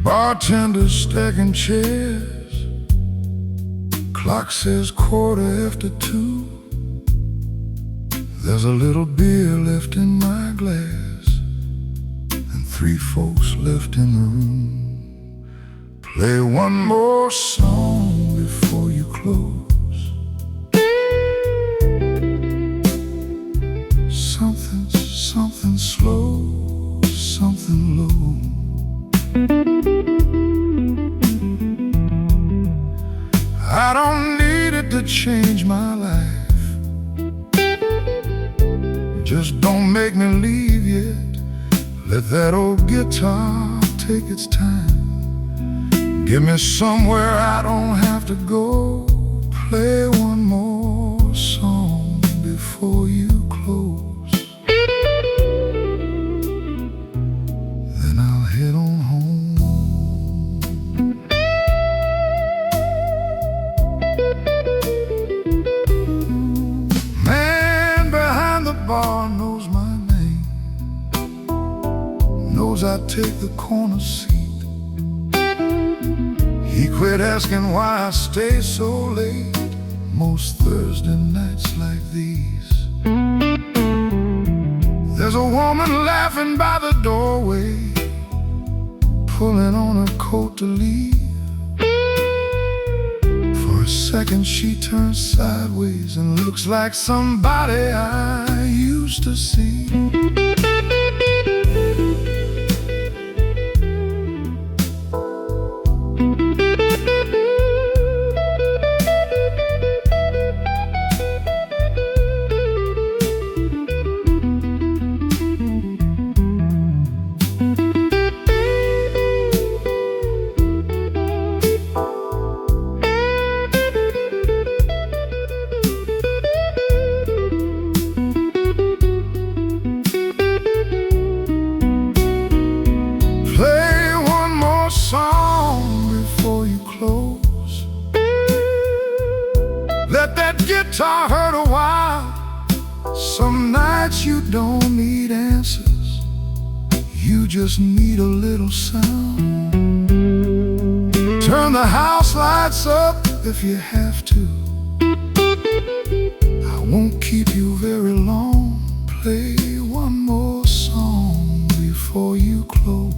Bartenders stacking chairs. Clock says 2:15. There's a little beer left in my glass, and 3 folks left in the room. Play one more song before you close. Something slow, something low. I don't need it to change my life. Just don't make me leave yet. Let that old guitar take its time. Get me somewhere I don't have to go. Play one more song before you close. Then I'll head on home. Man behind the bar knows my name, knows I take the corner seat. He quit asking why I stay so late most Thursday nights like these. There's a woman laughing by the doorway, pulling on her coat to leave. For a second she turns sideways and looks like somebody I used to see. Let that guitar hurt a while. Some nights you don't need answers, you just need a little sound. Turn the house lights up if you have to. I won't keep you very long. Play one more song before you close.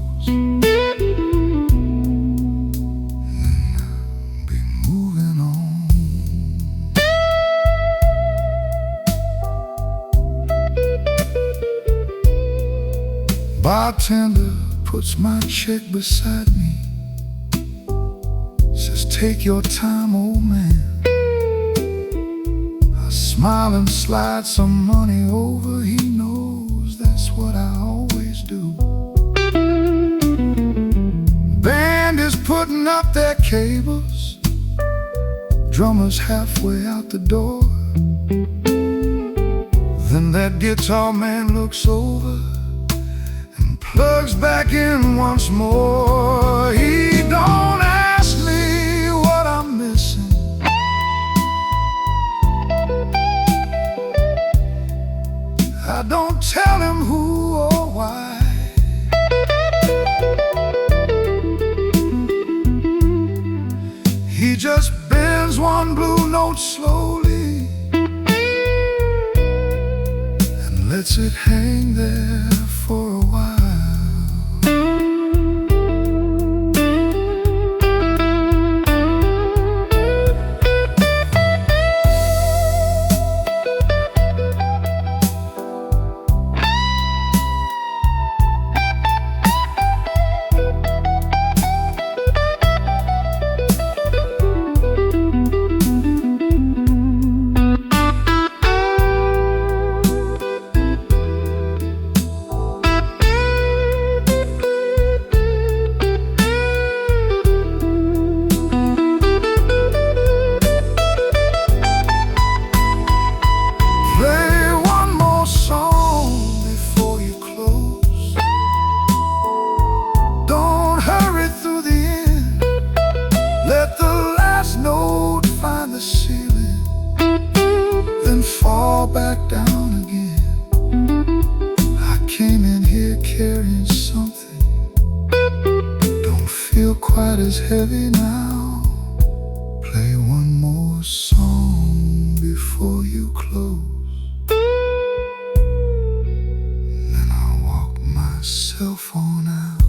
Bartender puts my check beside me, says take your time, old man. I smile and slide some money over. He knows that's what I always do. Band is putting up their cables, drummer's halfway out the door. Then that guitar man looks over, plugs back in once more. He don't ask me what I'm missing. I don't tell him who or why. He just bends one blue note slowly and lets it hang there for a while. a song before you close, then I'll walk myself on out.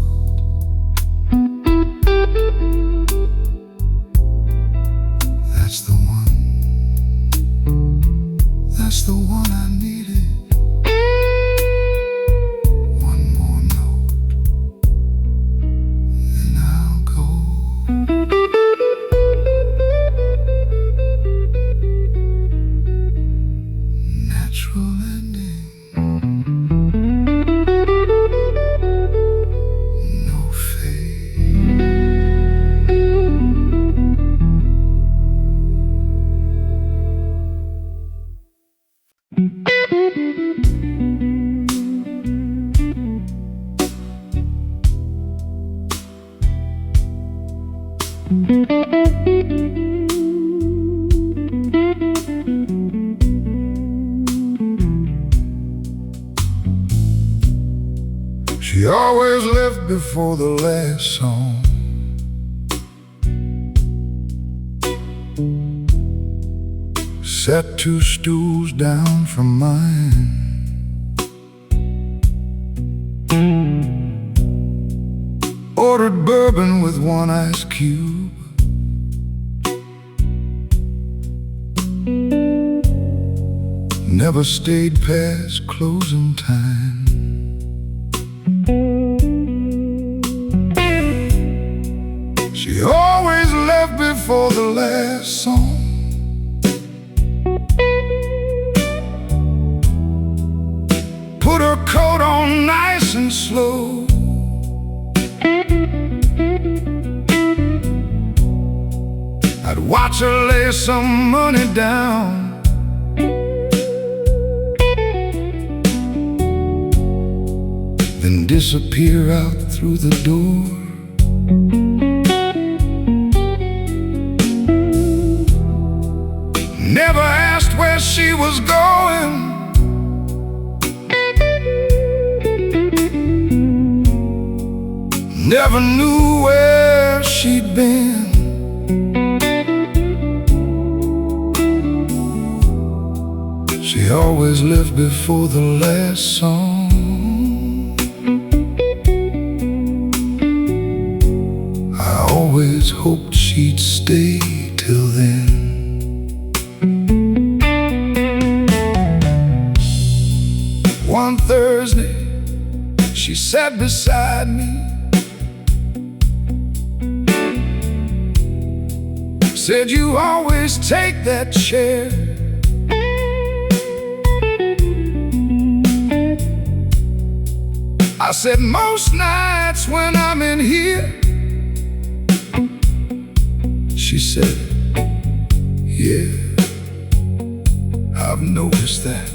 That's the one, that's the one I needed. One more note, and I'll go. Natural ending, no fade. She always left before the last song. Sat 2 stools down from mine. Ordered bourbon with 1 ice cube. Never stayed past closing time. She always left before the last song. Put her coat on nice and slow. I'd watch her lay some money down, then disappear out through the door. Never asked where she was going. Never knew where she'd been. She always left before the last song. I always hoped she'd stay till then. One Thursday, she sat beside me, said, "You always take that chair." I said, "Most nights when I'm in here." She said, "Yeah, I've noticed that."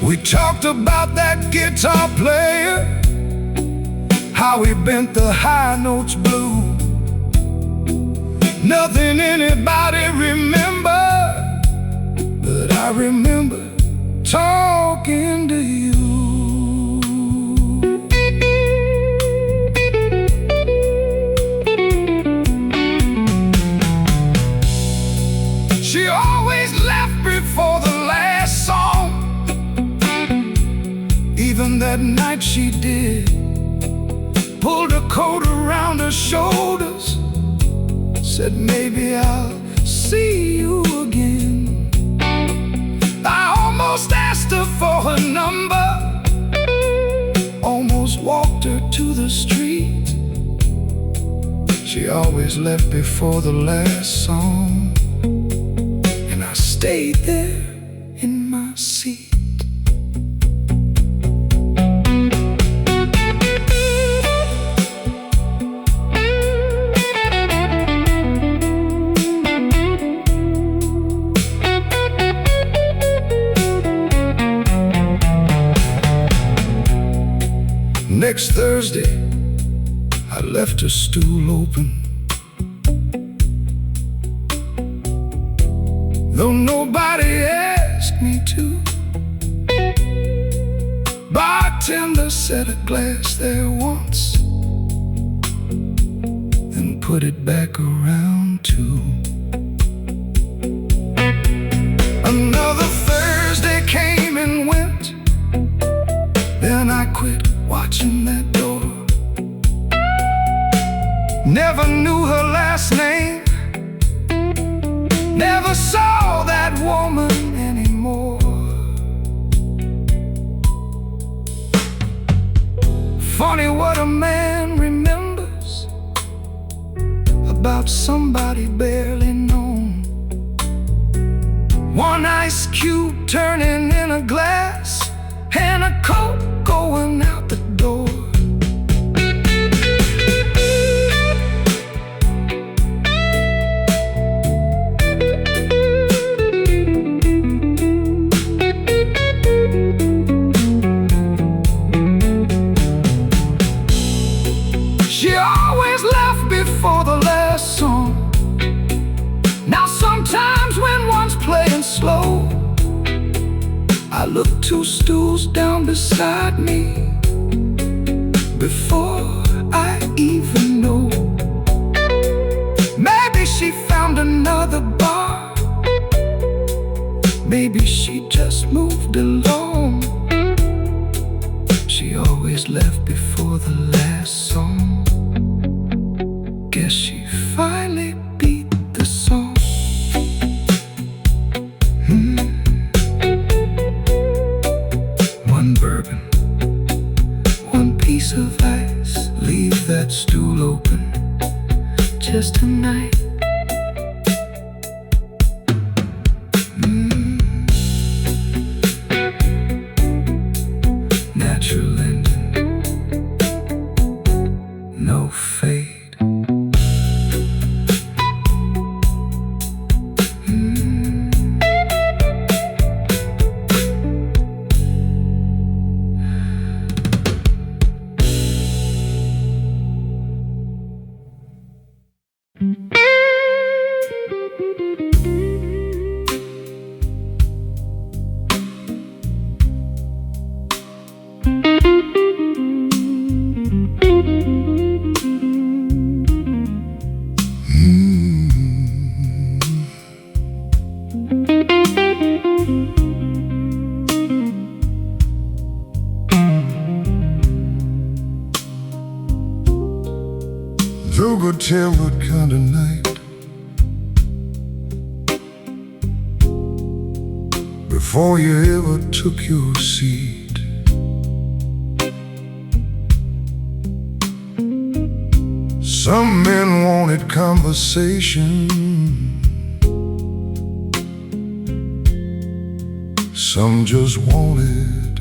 We talked about that guitar player, how he bent the high notes blue. Nothing anybody remembered, but I remember talking to you. She always left before the last song. Even that night she did. Pulled her coat around her shoulders, said, "Maybe I'll see you again." I almost asked her for her number, almost walked her to the street. She always left before the last song, and I stayed there in my seat. Next Thursday, I left her stool open, though nobody asked me to. Bartender set a glass there once, put it back around too. Another Thursday came and went, then I quit watching that door. Never knew her last name, never saw that woman anymore. Funny what a man remembers about somebody barely known. One ice cube turning in a glass, and a coat going out the door. She always left before the last song. Now sometimes when one's playing slow, I look 2 stools down beside me before I even know. Maybe she found another bar, maybe she just moved along. She always left before the last song. Guess she finally beat the song. One bourbon, one piece of ice, leave that stool open just tonight. Natural ending, no fade. You could tell what kind of night before you ever took your seat. Some men wanted conversation, some just wanted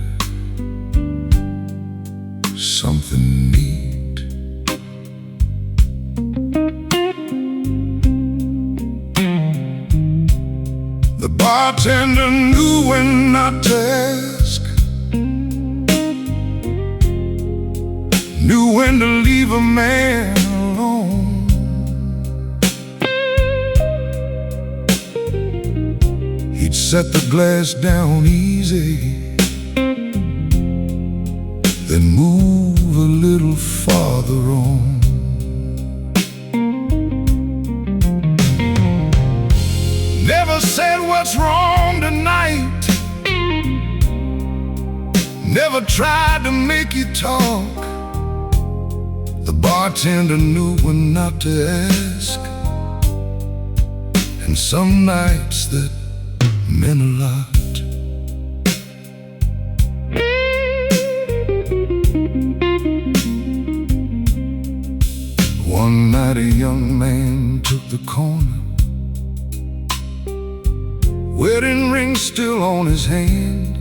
something neat. The bartender knew when not to ask, knew when to leave a man alone. He'd set the glass down easy, then move a little farther on. Never said what's wrong tonight, never tried to make you talk. The bartender knew when not to ask, and some nights that meant a lot. One night a young man took the corner, wedding ring still on his hand,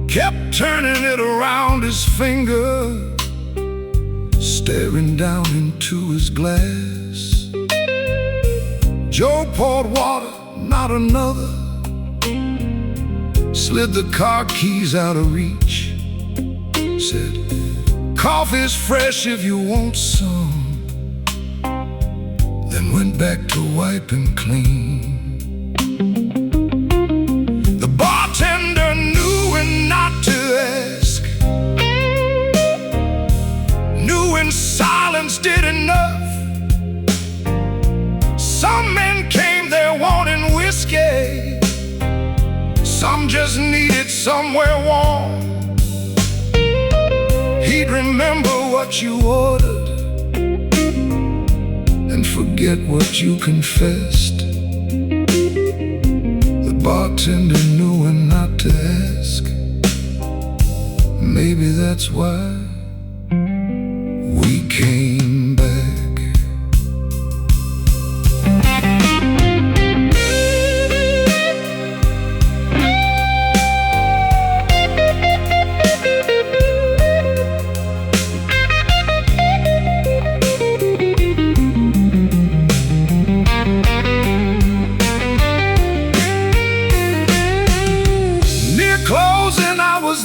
kept turning it around his finger, staring down into his glass. Joe poured water, not another, slid the car keys out of reach, said, "Coffee's fresh if you want some," then went back to wiping clean. The bartender knew when not to ask, knew when when silence did enough. Some men came there wanting whiskey, some just needed somewhere warm. He'd remember what you ordered and forget what you confessed. The bartender knew when not to ask. Maybe that's why we came back.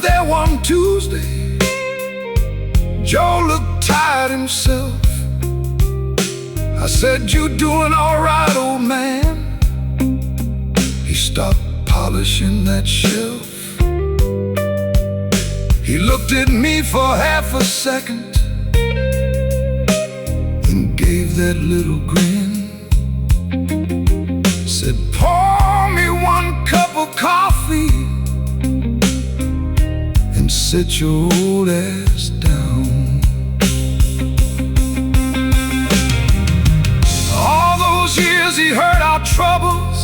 There one Tuesday, Joe looked tired himself. I said, "You doing all right, old man?" He stopped polishing that shelf. He looked at me for half a second, then gave that little grin. Said, "Pour me one cup of coffee, sit your old ass down." All those years he heard our troubles,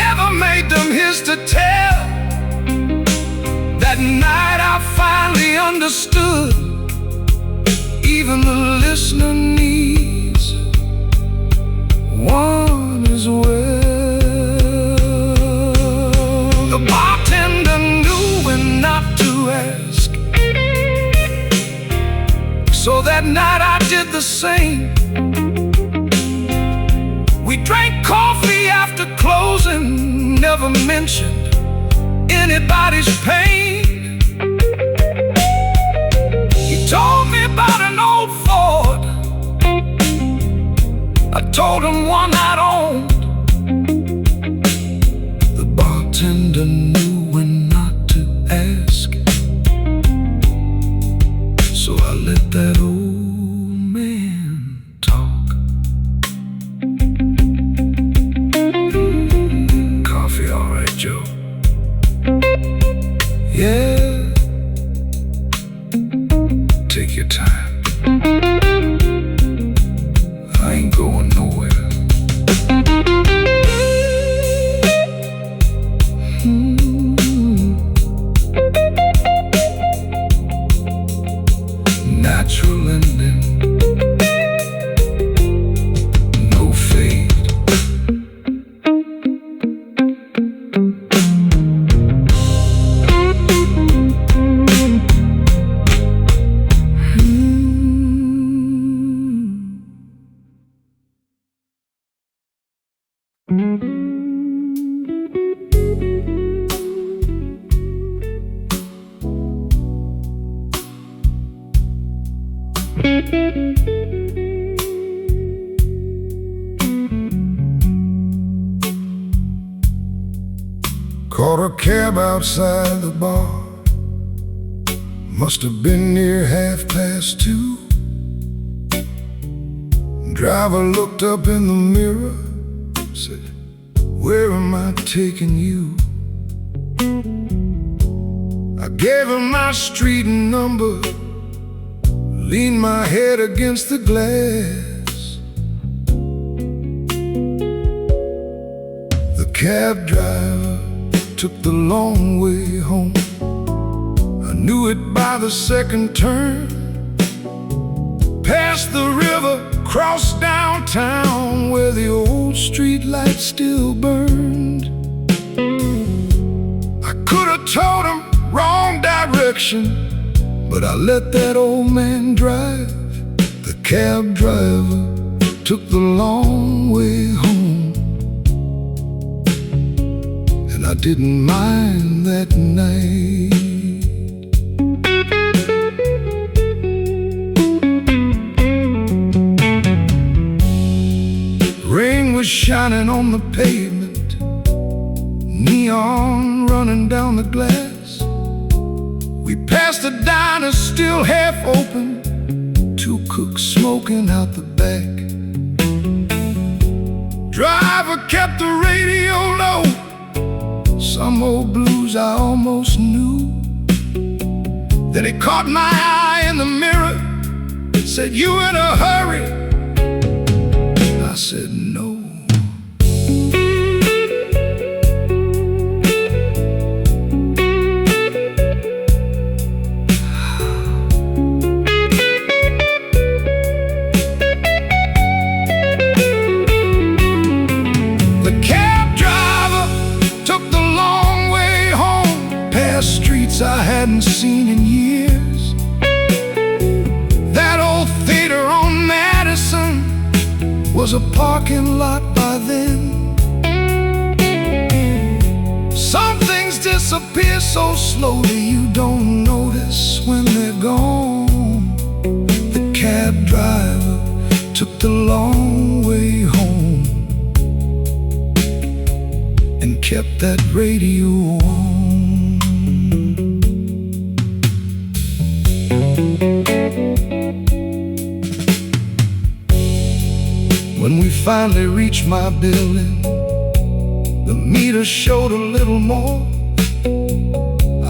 never made them his to tell. That night I finally understood, even the listener needs one as well. The bartender knew when not to ask, so that night I did the same. We drank coffee after closing, never mentioned anybody's pain. He told me about an old Ford, I told him one I'd owned. The bartender knew when not to ask, so I let that old man talk. Coffee all right, Joe? Yeah, take your time, I ain't going nowhere. Natural ending, no fade. Caught a cab outside the bar, must have been near 2:30. Driver looked up in the mirror, said, "Where am I taking you?" I gave him my street number, leaned my head against the glass. The cab driver took the long way home. I knew it by the second turn. Past the river, crossed downtown where the old street lights still burned. I could have told him wrong direction, but I let that old man drive. The cab driver took the long way home, and I didn't mind that night. Rain was shining on the pavement, neon running down the glass. We passed guess the diner's still half open, two cooks smoking out the back. Driver kept the radio low, some old blues I almost knew. Then he caught my eye in the mirror, said, "You in a hurry?" I said, "No." The cab driver took the long way home, past streets I hadn't seen in years. That old theater on Madison was a parking lot by then. Some things disappear so slowly you don't notice when they're gone. The cab driver took the long way home and kept that radio on. When we finally reached my building, the meter showed a little more.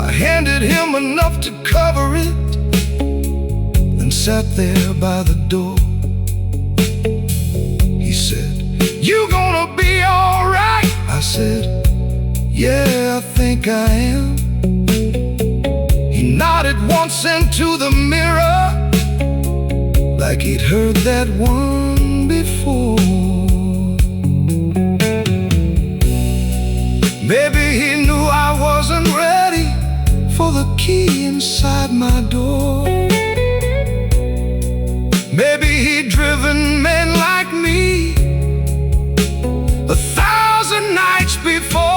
I handed him enough to cover it, then sat there by the door. He said, "You gonna be all right?" I said, "Yeah, I think I am." He nodded once into the mirror, like he'd heard that one before. Maybe he knew I wasn't ready for the key inside my door. Maybe he'd driven men like me 1,000 nights before.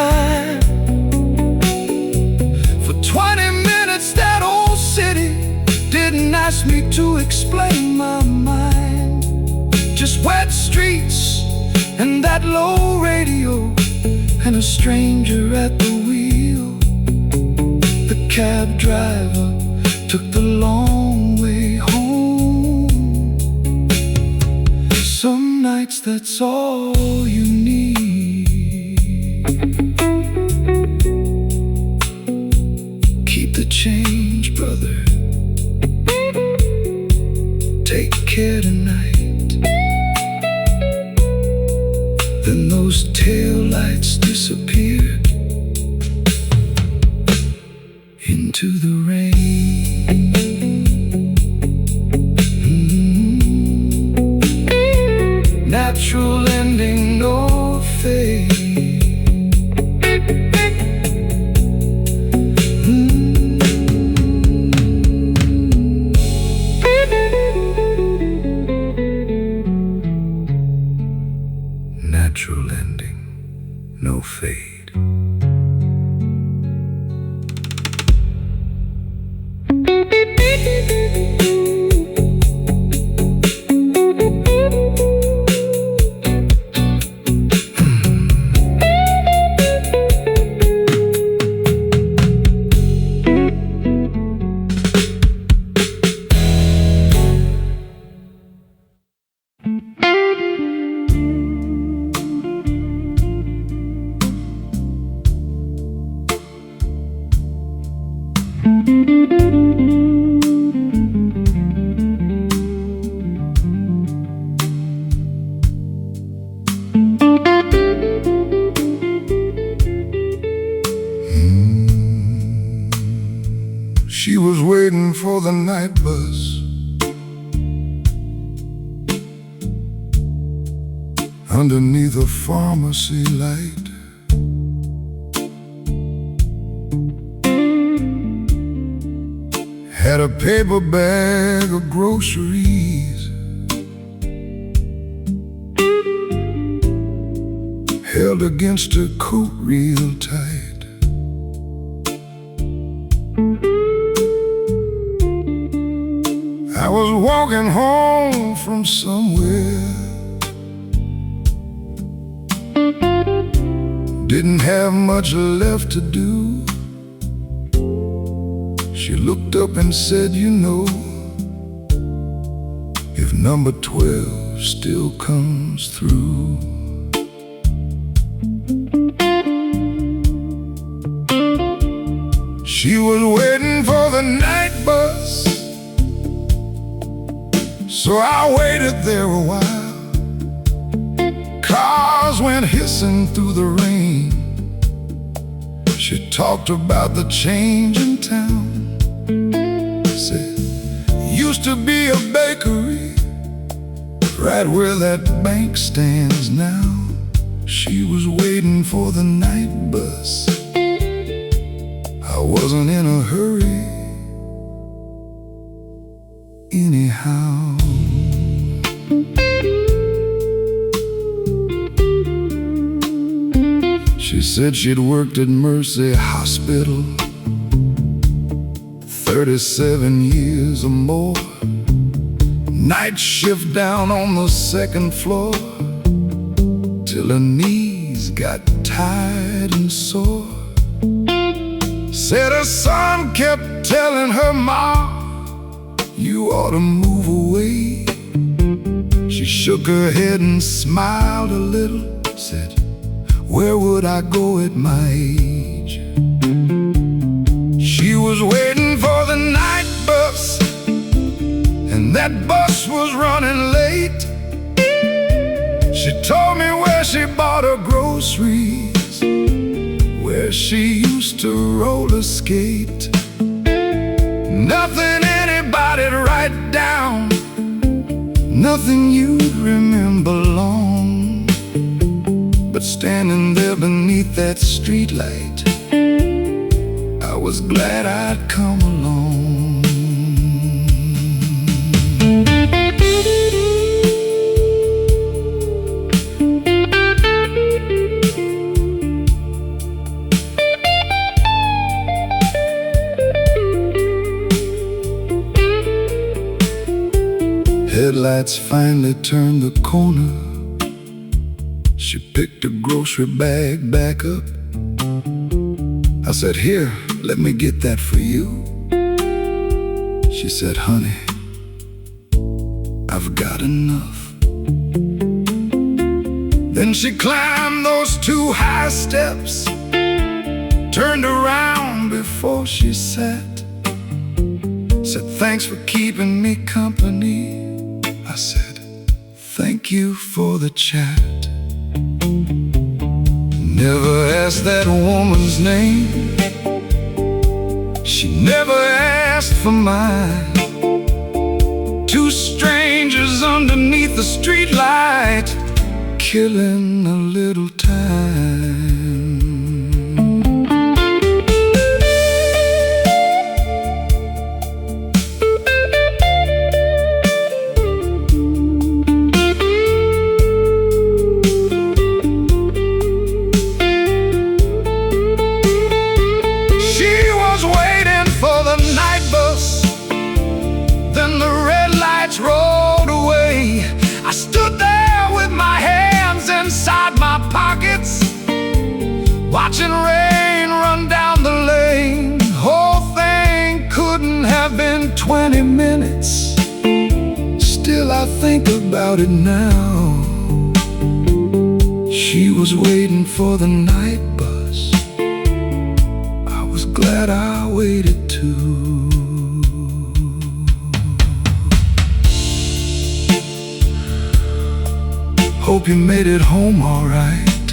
Time. For 20 minutes that old city didn't ask me to explain my mind. Just wet streets and that low radio and a stranger at the wheel. The cab driver took the long way home. Some nights that's all you need. Keep the change, brother. Take care tonight. Then those taillights disappeared into the rain. Natural ending, no fade. Natural ending, no fade. She was waiting for the night bus underneath a pharmacy light. Had a paper bag of groceries, held against her coat real tight. I was walking home from somewhere, didn't have much left to do. She looked up and said, you know, if number 12 still comes through. She was waiting for the night bus, so I waited there a while. Cars went hissing through the rain. She talked about the change in town. Said, used to be a bakery right where that bank stands now. She was waiting for the night bus. I wasn't in a hurry anyhow. She said she'd worked at Mercy Hospital 37 years or more. Night shift down on the second floor, till her knees got tired and sore. Said her son kept telling her, Ma, you ought to move away. She shook her head and smiled a little, said, where would I go at my age? She was waiting for the night bus, and that bus was running late. She told me where she bought her groceries, where she used to roller skate. Nothing anybody'd write down, nothing you'd remember long. But standing there beneath that streetlight, I was glad I'd come along. Headlights finally turned the corner. She picked her grocery bag back up. I said, here, let me get that for you. She said, honey, I've got enough. Then she climbed those 2 high steps, turned around before she sat, said, thanks for keeping me company. I said, thank you for the chat. Never asked that woman's name, she never asked for mine. 2 strangers underneath the streetlight, killing a little time. Rolled away. I stood there with my hands inside my pockets, watching rain run down the lane. Whole thing couldn't have been 20 minutes. Still I think about it now. She was waiting for the night bus. I was glad I waited too. Hope you made it home all right,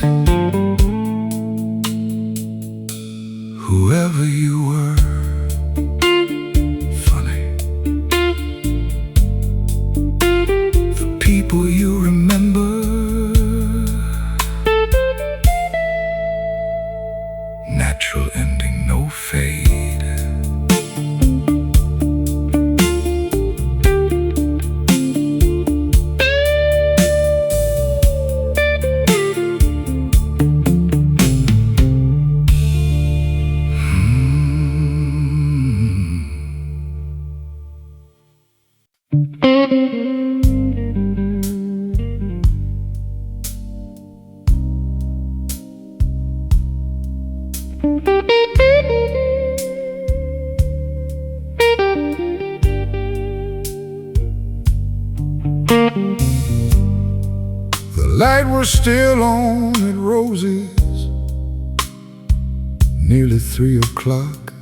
whoever you were. Funny, the people you remember The light was still on at Rosie's, nearly 3 o'clock.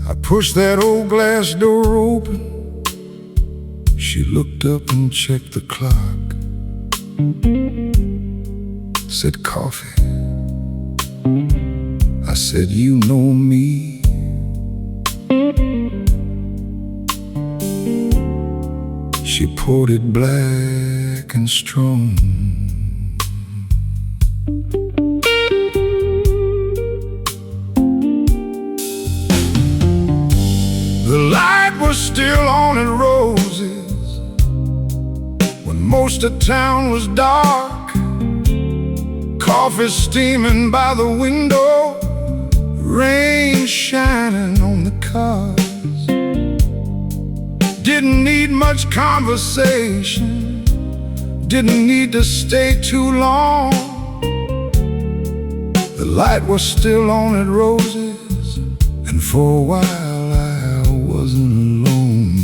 I pushed that old glass door open. She looked up and checked the clock. Said, "Coffee." I said, "You know me." She poured it black and strong. The light was still on at Rosie's when most of town was dark. Coffee steaming by the window, rain shining on the cars. Didn't need much conversation, didn't need to stay too long. The light was still on at Rosie's, and for a while I wasn't alone.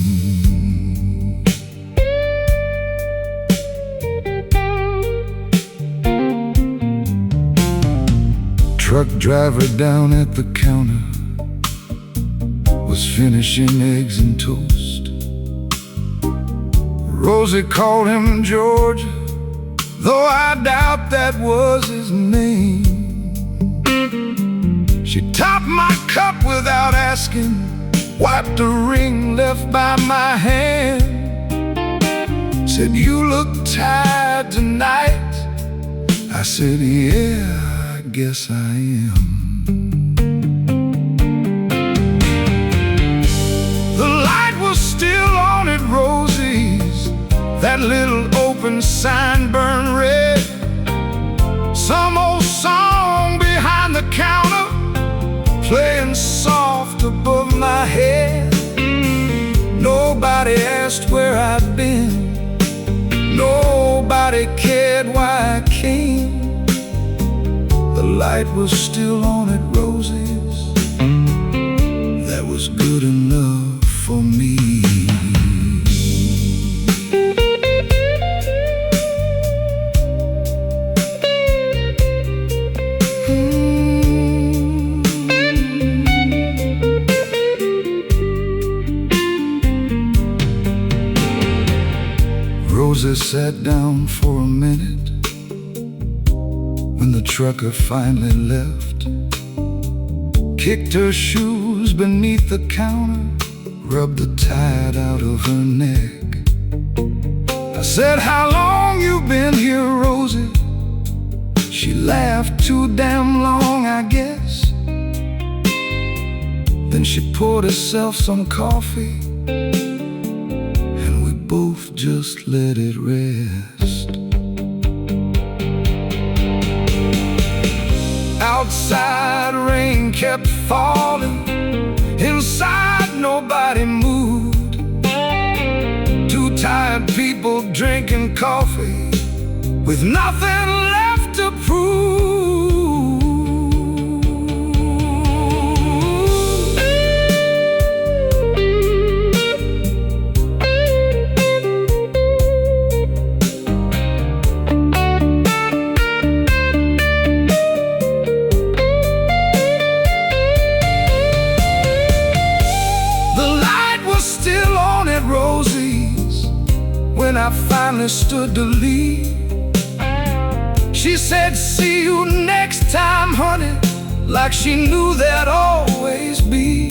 Truck driver down at the counter was finishing eggs and toast. Rosie called him Georgia, though I doubt that was his name. She topped my cup without asking, wiped the ring left by my hand. Said, "You look tired tonight." I said, "Yeah, I guess I am." The light was still on at Rosie's, that little open sign burned red. Some old song behind the counter, playing soft above my head. Nobody asked where I'd been, nobody cared why I came. The light was still on at Rosie's, that was good enough for me. Rosie sat down for a minute when the trucker finally left, kicked her shoes beneath the counter, rubbed the tide out of her neck. I said, "How long you been here, Rosie?" She laughed, "Too damn long, I guess." Then she poured herself some coffee, both just let it rest. Outside rain kept falling, inside nobody moved. Two tired people drinking coffee with nothing left to prove. When I finally stood to leave, she said, "See you next time, honey," like she knew there'd always be.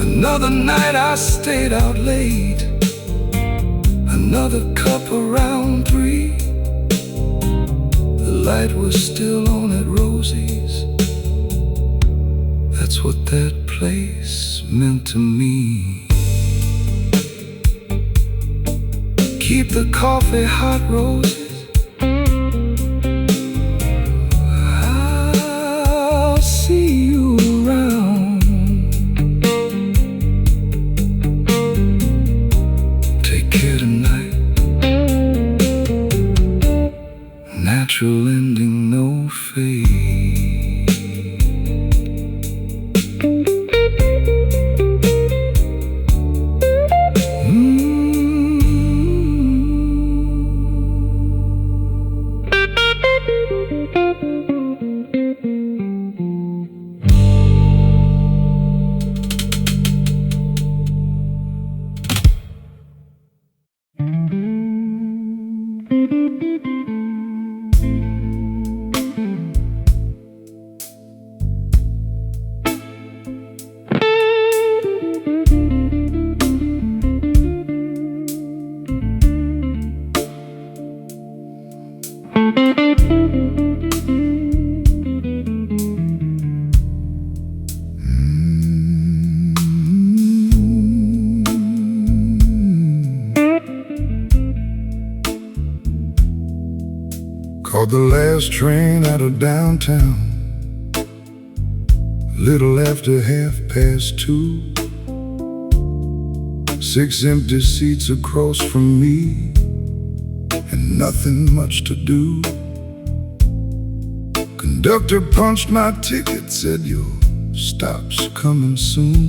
Another night I stayed out late, another cup around 3. The light was still on at Rosie's, that's what that place meant to me. Keep the coffee hot, Roses. I'll see you around. Take care tonight. natural ending, no fade. Caught the last train out of downtown, little after 2:30. 6 empty seats across from me, and nothing much to do. Conductor punched my ticket, said your stop's coming soon.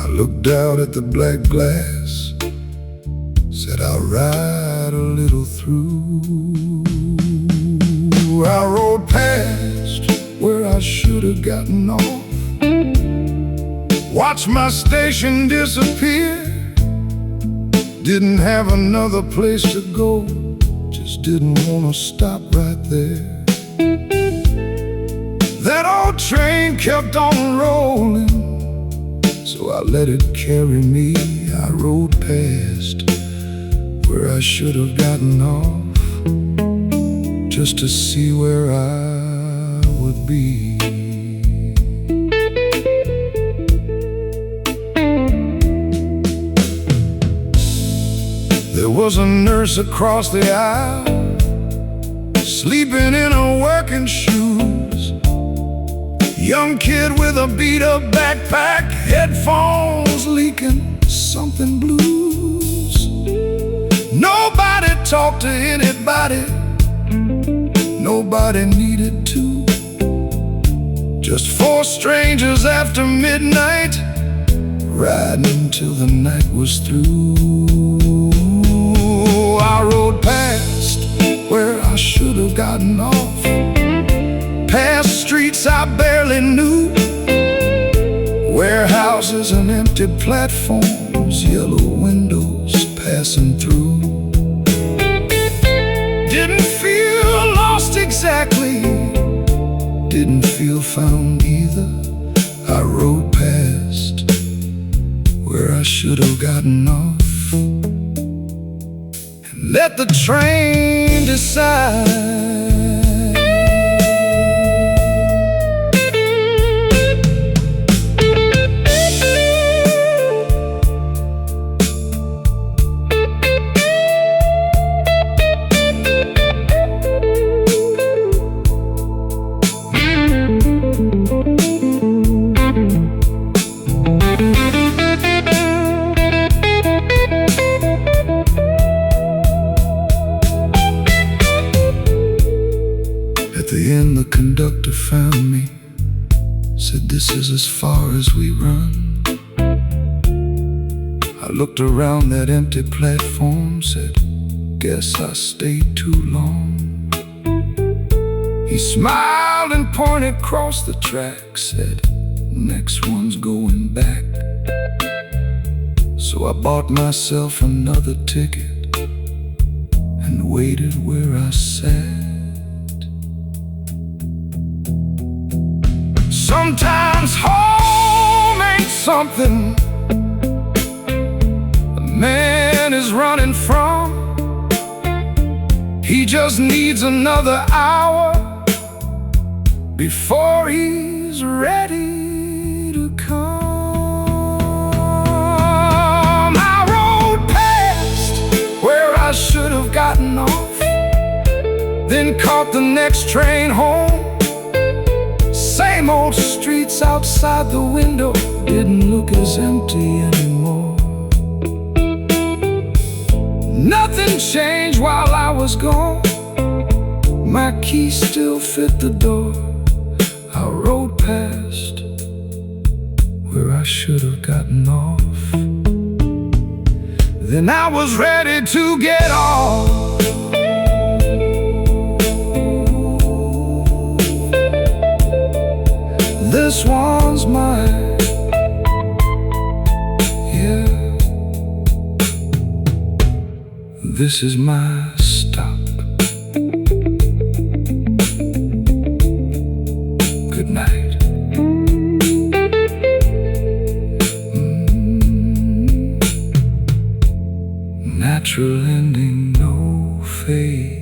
I looked out at the black glass, said I'll ride a little through. I rode past where I should have gotten off, watched my station disappear. Didn't have another place to go, just didn't want to stop right there. That old train kept on rolling, so I let it carry me. I rode past where I should have gotten off, just to see where I would be. There was a nurse across the aisle, sleeping in her working shoes. Young kid with a beat-up backpack, headphones leaking something blues. Nobody talked to anybody, nobody needed to. Just 4 strangers after midnight, riding till the night was through. I rode past where I should have gotten off, past streets I barely knew, warehouses and empty platforms, yellow windows passing through. Didn't feel lost exactly, didn't feel found either. I rode past where I should have gotten off, and let the train decide. At the end, the conductor found me, said this is as far as we run. I looked around that empty platform, said, guess I stayed too long. He smiled and pointed across the track, said, next one's going back. So I bought myself another ticket and waited where I sat. Sometimes home ain't something a man is running from. He just needs another hour before he's ready to come. I rode past where I should have gotten off, then caught the next train home. Same old streets outside the window didn't look as empty anymore. Nothing changed while I was gone. My key still fit the door. I rode past where I should have gotten off. Then I was ready to get off. This one's mine, yeah. This is my stop. Good night. Natural ending, no fade.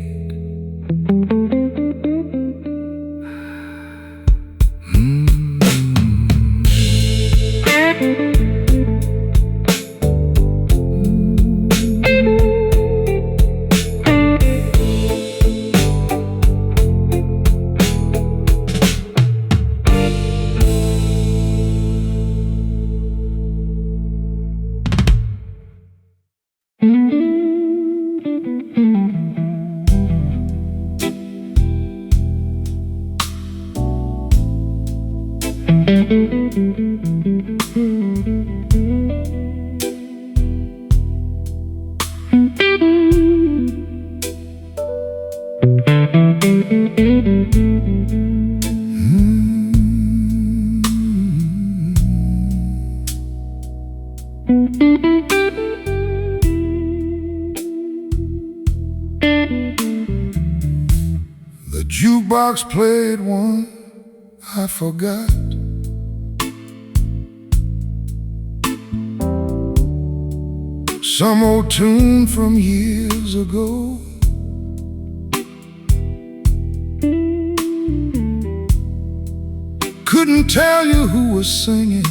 The jukebox played one I forgot. Some old tune from years ago. Couldn't tell you who was singing,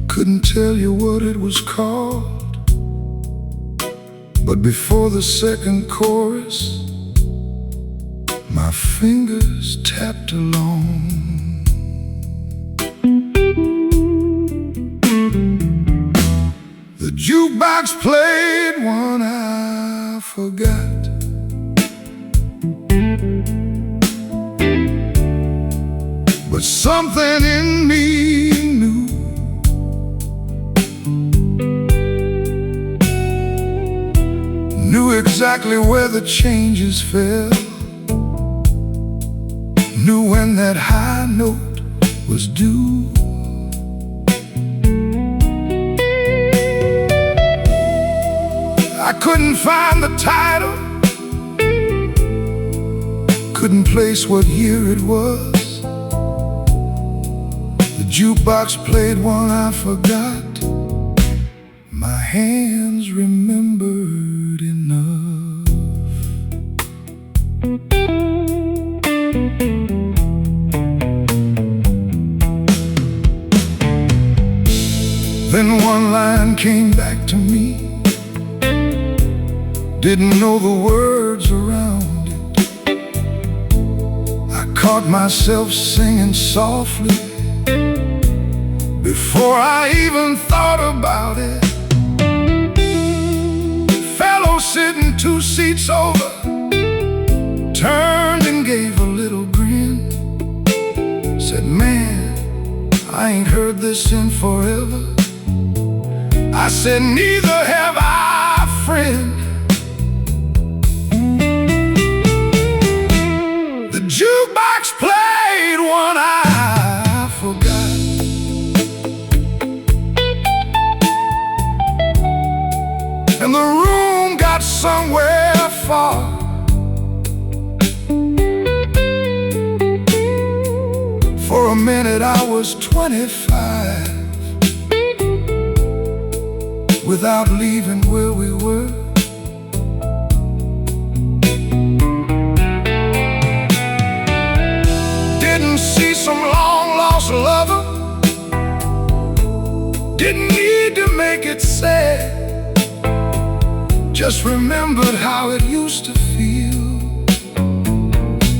couldn't tell you what it was called. But before the second chorus, my fingers tapped along. The jukebox played one I forgot. But something in me knew exactly where the changes fell, knew when that high note was due. I couldn't find the title, couldn't place what year it was. The jukebox played one I forgot. My hands remembered enough. Then one line came back to me. Didn't know the words around it. I caught myself singing softly before I even thought about it. Fellow sitting 2 seats over turned and gave a little grin. Said, man, I ain't heard this in forever. I said, neither have I, friend. The jukebox played one I forgot. And the room got somewhere far. For a minute I was 25, without leaving where we were. Didn't see some long-lost lover, didn't need to make it sad. Just remembered how it used to feel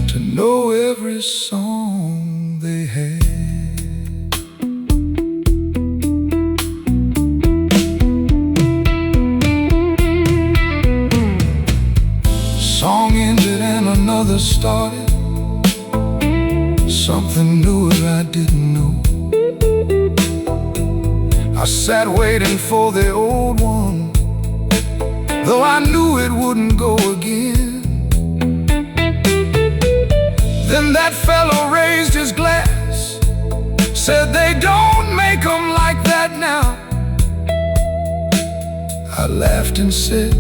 to know every song they had. mother started something new that I didn't know. I sat waiting for the old one, though I knew it wouldn't go again. Then that fellow raised his glass, said they don't make them like that now. I laughed and said,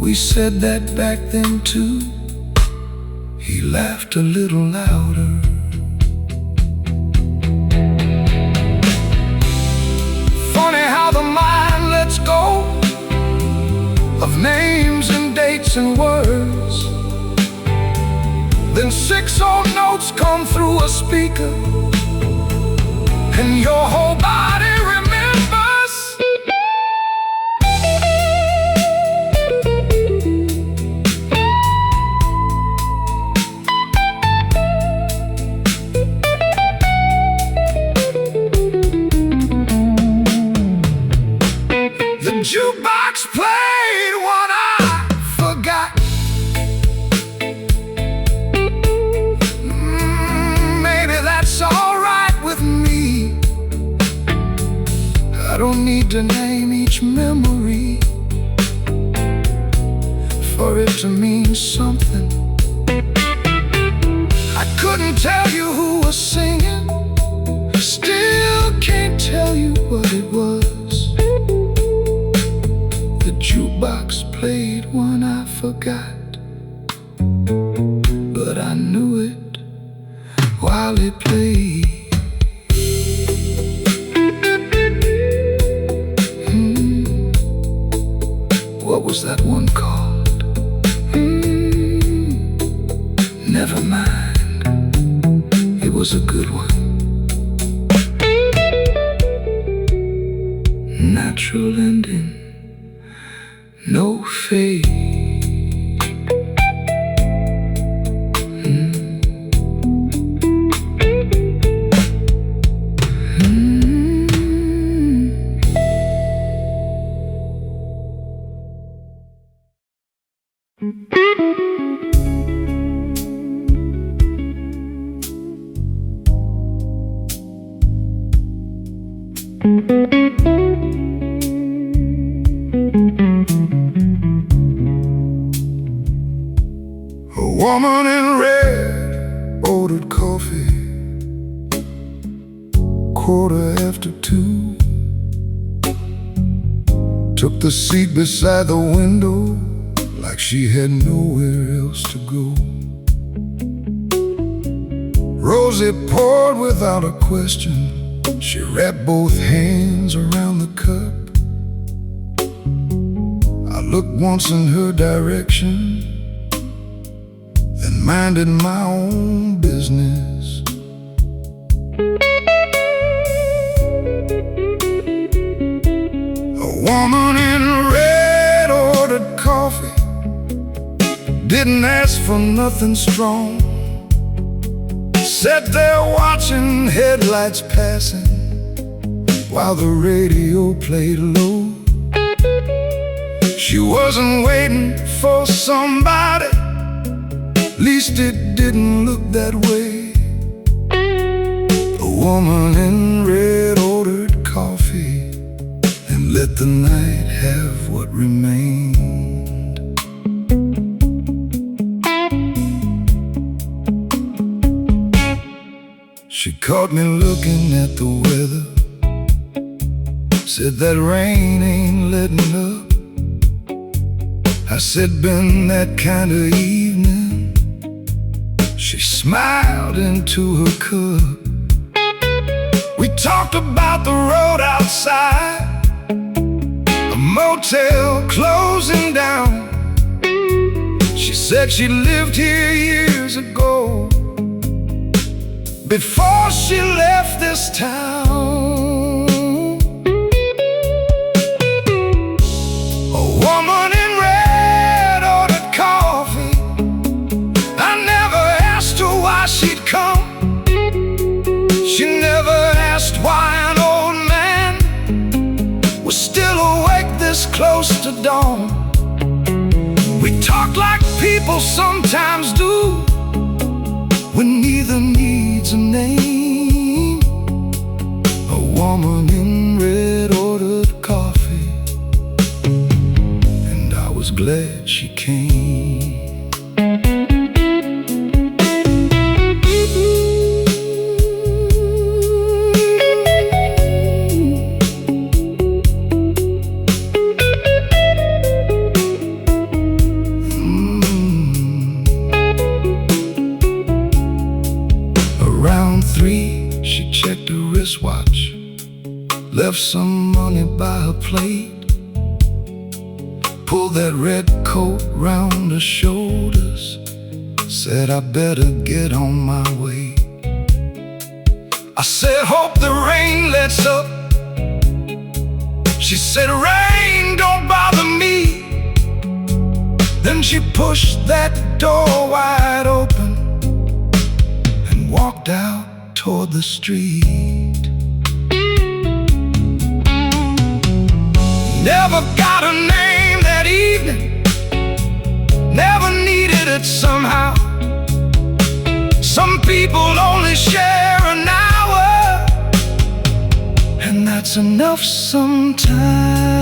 we said that back then too. He laughed a little louder. Funny how the mind lets go of names and dates and words. Then 6 old notes come through a speaker, and your whole body remembers. The jukebox played one I forgot. Maybe that's all right with me. I don't need to name each memory for it to mean something. I couldn't tell you who was singing, still can't tell you what it was. The jukebox played one I forgot, but I knew it while it played. What was that one called? Never mind, it was a good one. Natural ending, no fade. A woman in red ordered coffee, 2:15. Took the seat beside the window like she had nowhere else to go. Rosie poured without a question. She wrapped both hands around the cup. I looked once in her direction, then minded my own business. A woman in red ordered coffee, didn't ask for nothing strong. Sat there watching headlights passing while the radio played low. She wasn't waiting for somebody, at least it didn't look that way. The woman in red ordered coffee and let the night have what remained. She caught me looking at the weather, said that rain ain't letting up. I said, been that kind of evening. She smiled into her cup. We talked about the road outside, a motel closing down. She said she lived here years ago, before she left this town. A woman in red ordered coffee. I never asked her why she'd come. She never asked why an old man was still awake this close to dawn. We talked look like people sometimes do when neither needs a name. A woman in red ordered coffee, and I was glad she came. Around 3, she checked her wristwatch, left some money by her plate, pulled that red coat round her shoulders, said I better get on my way. I said, hope the rain lets up. She said, rain don't bother me. Then she pushed that door wide open and walked out toward the street. Never got a name that evening, never needed it somehow. Some people only share an hour, and that's enough sometimes.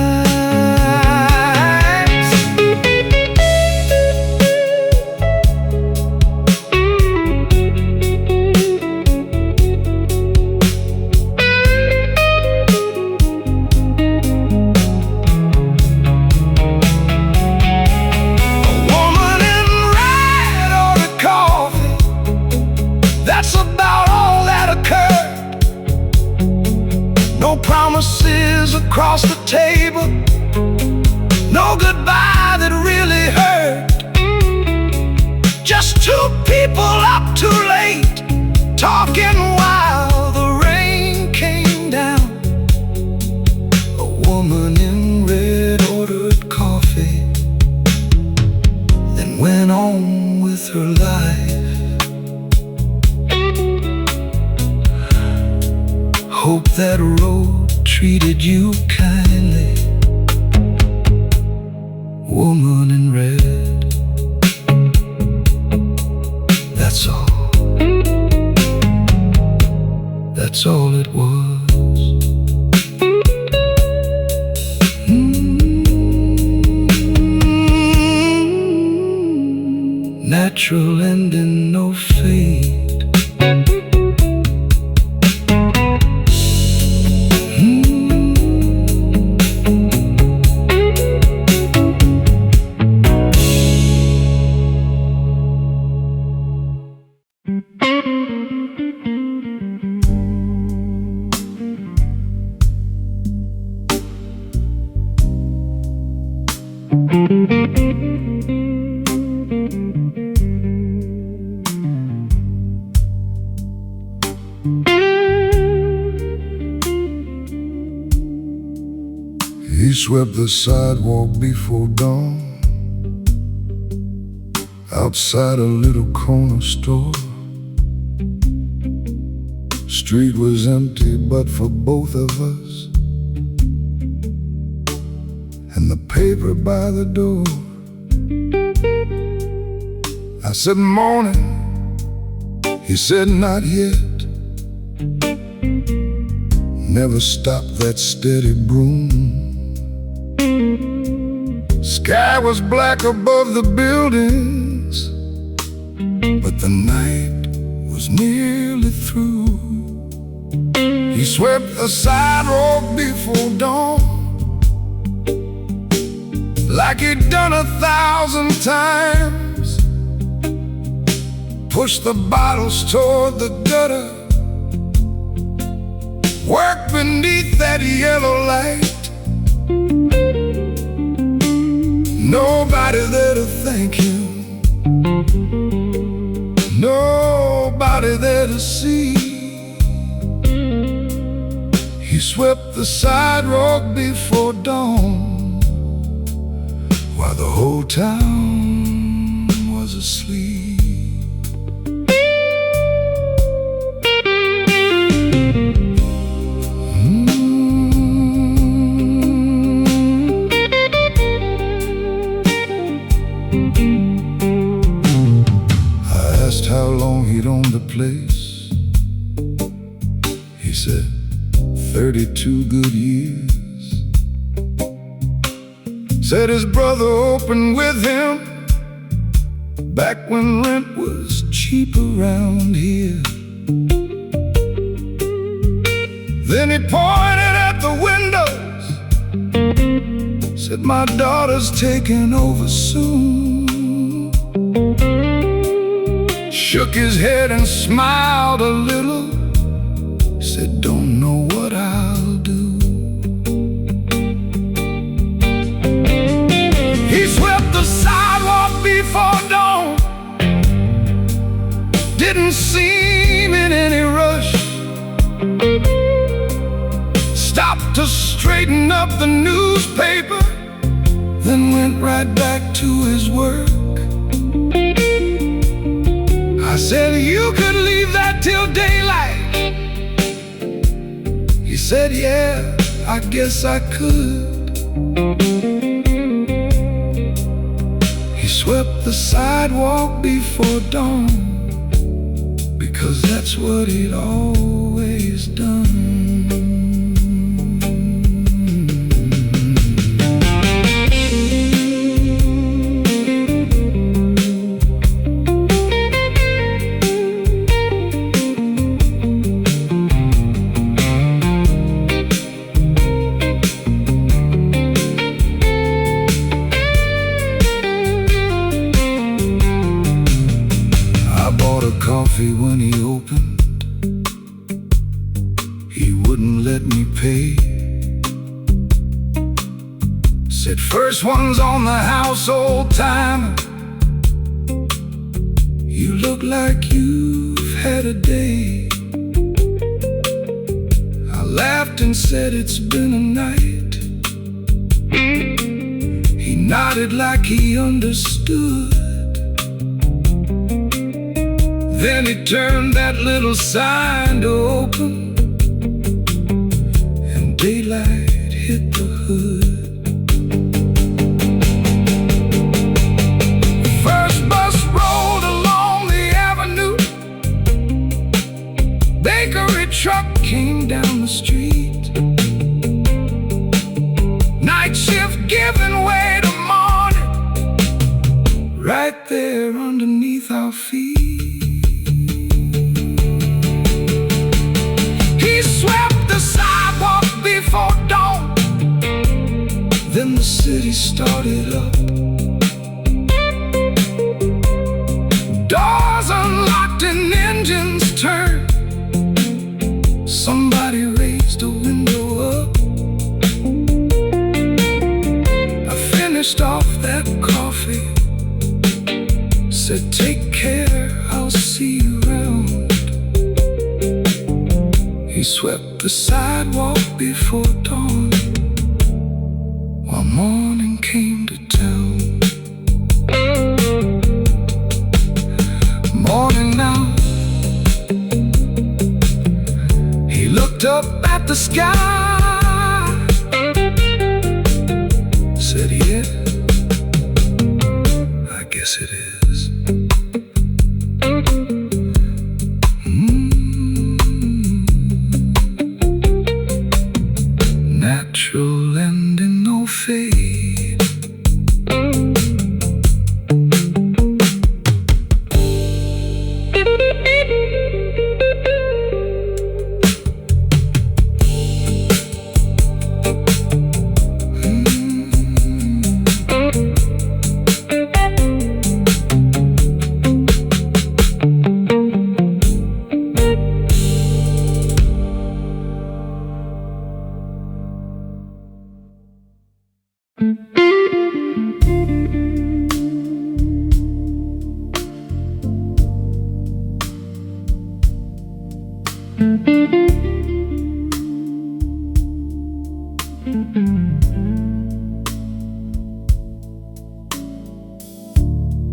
That's about all that occurred. No promises across the table, no goodbye that really hurt. Just two people up too late, talking while the rain came down. A woman in red ordered coffee, then went on with her life. Hope that road treated you kindly, woman in red. That's all. That's all it was. Natural ending, no fate. He swept the sidewalk before dawn, outside a little corner store. Street was empty but for both of us, and the paper by the door. I said, morning. He said, not yet. Never stopped that steady broom. Sky was black above the buildings, but the night was nearly through. He swept the sidewalk before dawn, like he'd done 1,000 times. Pushed the bottles toward the gutter, worked beneath that yellow light. Nobody there to thank him, nobody there to see. He swept the sidewalk before dawn, while the whole town was asleep. how long he'd owned the place. He said, 32 good years. Said his brother opened with him back when rent was cheap around here. Then he pointed at the windows, said, my daughter's taking over soon. Shook his head and smiled a little, said, don't know what I'll do. He swept the sidewalk before dawn, didn't seem in any rush. Stopped to straighten up the newspaper, then went right back to his work. I said, you could leave that till daylight. He said, yeah, I guess I could. He swept the sidewalk before dawn, because that's what he'd always done. Coffee when he opened, he wouldn't let me pay. Said, first one's on the house, old timer. You look like you've had a day. I laughed and said, it's been a night. He nodded like he understood. Then he turned that little sign to open, and daylight hit the hood. First bus rolled along the avenue, bakery truck came down the street. Night shift giving way to morning, right there underneath our feet. Swept the sidewalk before dawn, then the city started up. Doors unlocked and engines turned. Somebody raised a window up. I finished off that coffee, said, take care, I'll see you around. He swept the sidewalk before dawn, while morning came to town. Morning now, he looked up at the sky, said, yeah, I guess it is. Natural ending, no fade.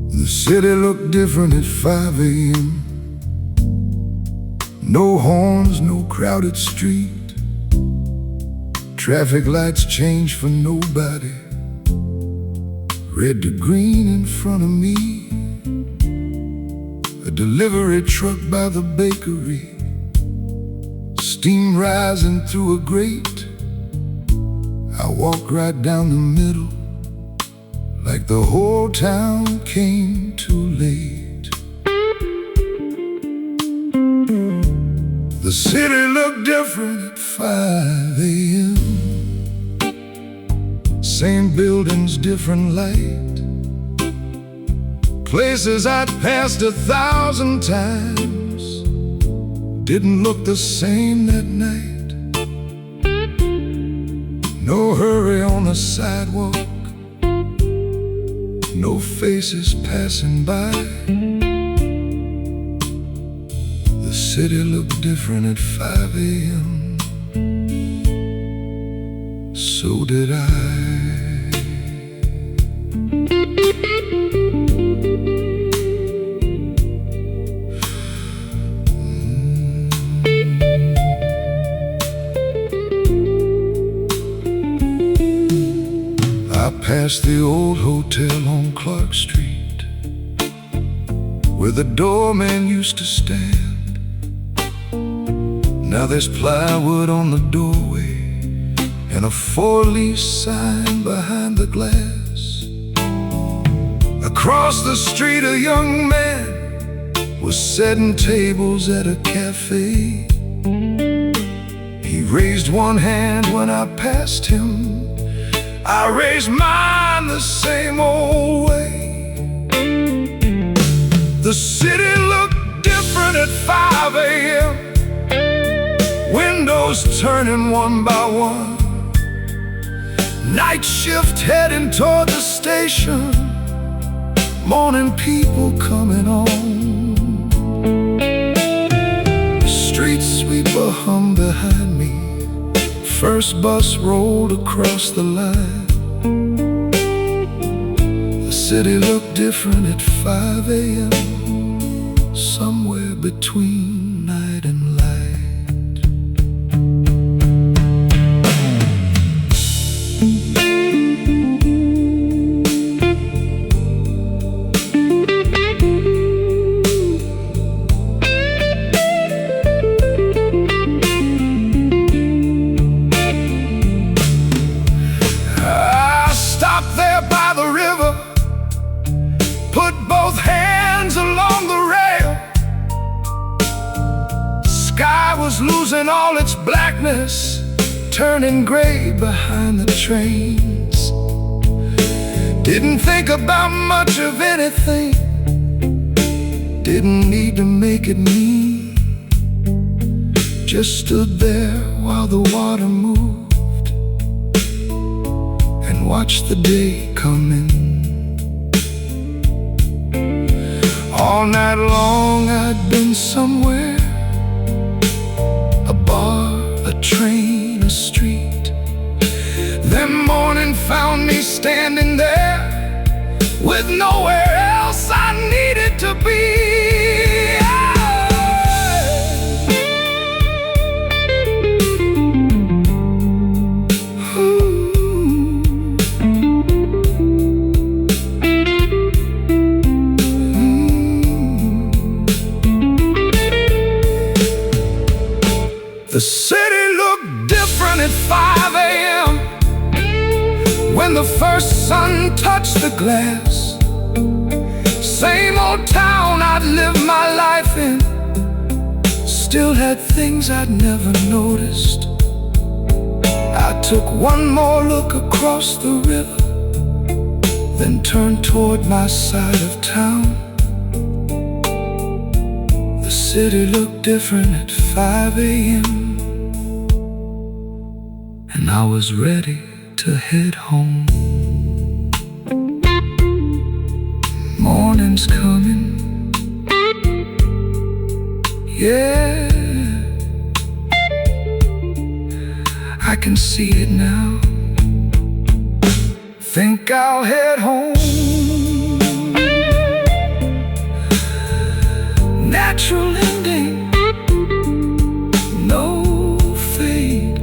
The city looked different at 5 a.m. No horns, no crowded street. Traffic lights changed for nobody. Red to green in front of me. A delivery truck by the bakery, steam rising through a grate. I walked right down the middle, like the whole town came too late. The city looked different at 5 a.m. Same buildings, different light. Places I'd passed 1,000 times didn't look the same that night. No hurry on the sidewalk, no faces passing by. The city looked different at 5 a.m. So did I. I passed the old hotel on Clark Street, where the doorman used to stand. Now there's plywood on the doorway and a for-lease sign behind the glass. Across the street a young man was setting tables at a cafe. He raised one hand when I passed him. I raised mine the same old way. The city looked different at 5 a.m. Windows turning one by one, night shift heading toward the station, morning people coming on. The street sweeper hummed behind me, first bus rolled across the line. The city looked different at 5 a.m., somewhere between night and light. Put both hands along the rail. Sky was losing all its blackness, turning gray behind the trains. Didn't think about much of anything, didn't need to make it me. Just stood there while the water moved and watched the day come in. All night long I'd been somewhere, a bar, a train, a street. Then morning found me standing there with nowhere else I needed to be. The city looked different at 5 a.m. when the first sun touched the glass. Same old town I'd lived my life in, still had things I'd never noticed. I took one more look across the river, then turned toward my side of town. The city looked different at 5 a.m. and I was ready to head home. Morning's coming, yeah, I can see it now. Think I'll head home. Natural ending, no fade.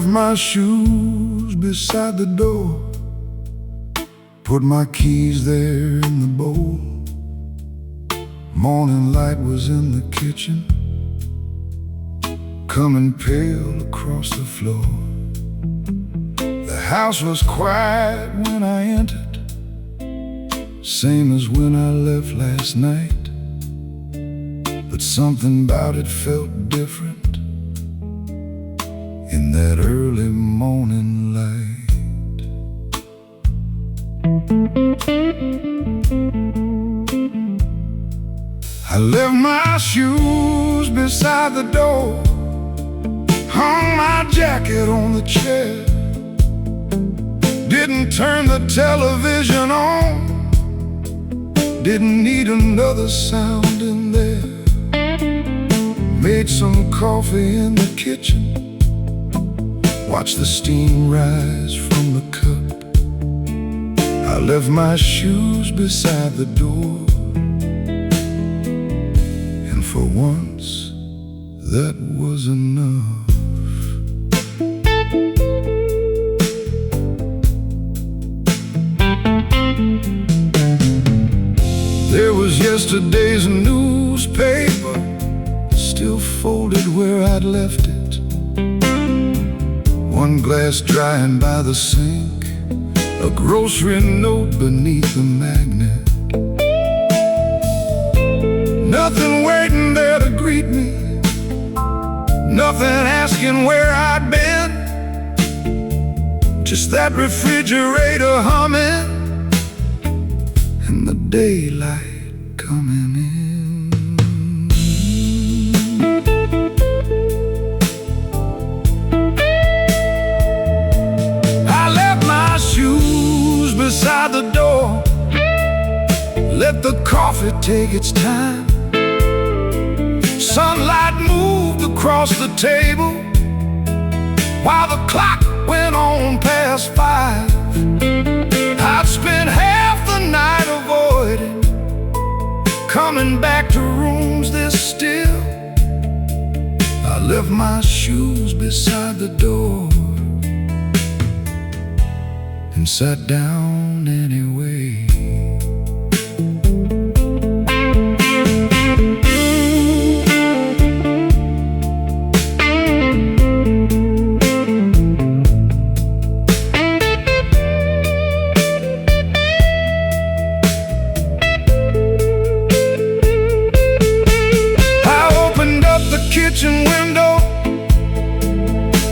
left my shoes beside the door, put my keys there in the bowl. Morning light was in the kitchen, coming pale across the floor. The house was quiet when I entered, same as when I left last night, but something about it felt different in that early morning light. I left my shoes beside the door, hung my jacket on the chair, didn't turn the television on, didn't need another sound in there. Made some coffee in the kitchen, watched the steam rise from the cup. I left my shoes beside the door, and for once, that was enough. There was yesterday's newspaper, still folded where I'd left it. One glass drying by the sink, a grocery note beneath the magnet. Nothing waiting there to greet me, nothing asking where I'd been, just that refrigerator humming and the daylight coming in. Beside the door, let the coffee take its time. Sunlight moved across the table while the clock went on past 5. I'd spent half the night avoiding coming back to rooms this still. I left my shoes beside the door and sat down anyway. I opened up the kitchen window,